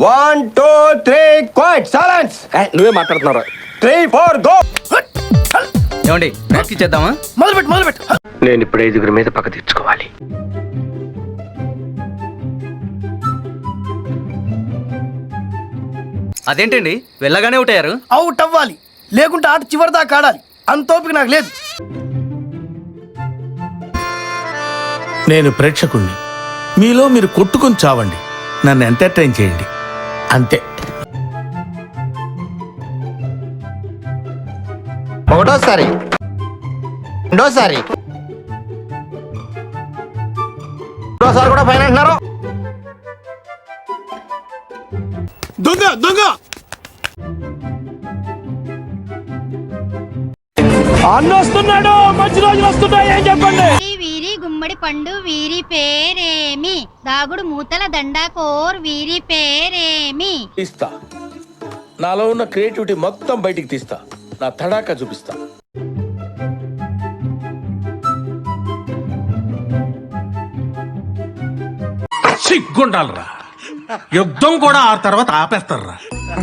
1 2 3 quiet silence. నువ్వే మాట్లాడుతున్నారా? 3 4 go. ఏమండి ప్రాక్టీస్ చేద్దామా? మొదలుపెట్టు. నేను ఇప్పుడు 5 మీద పక్క తెచ్చుకోవాలి. అదేంటండి వెళ్ళగానే అవుట్ అయ్యారు? అవుట్ అవ్వాలి, లేకుంటే ఆట చివరి దాకా ఆడాలి. అంత ఓపిక నాకు లేదు. నేను ప్రేక్షకుణ్ణి. మీలో మీరు కొట్టుకొని చావండి, నన్ను ఎంటర్టైన్ చేయండి అంతే. ఒకటోసారి, రెండోసారి, రెండోసారి కూడా పైన అంటున్నారు. దొంగ అన్నొస్తున్నాడు, మంచి రోజులు వస్తున్నాయి. ఏం చెప్పండి? వీరి గుమ్మడి పండు వీరి పేరేమి? దాగుడు మూతల దండాకోర్ వీరి పేరేమి? తీస్తా, నాలో ఉన్న క్రియేటివిటీ మొత్తం బయటికి తీస్తా, నా తడాకా చూపిస్తా. సిగ్గుండాలరా, యుద్ధం కూడా ఆ తర్వాత ఆపేస్తారా.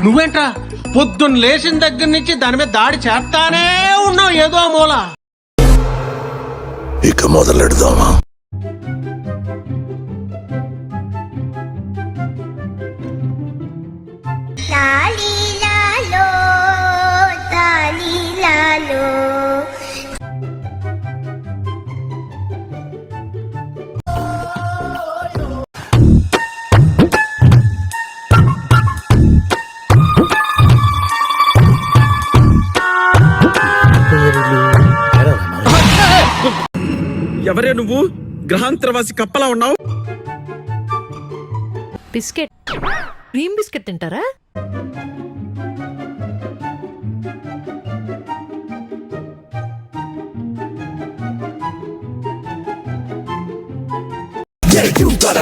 నువ్వేంట్రా పొద్దున్న లేచిన దగ్గర నుంచి దాని మీద దాడి చేస్తానే ఉన్నావు ఏదో మూల. ఇక మొదలెడదామా? ఎవరే నువ్వు? గ్రహాంతరవాసి కప్పలా ఉన్నావు. బిస్కెట్, క్రీమ్ బిస్కెట్ తింటారా? You gotta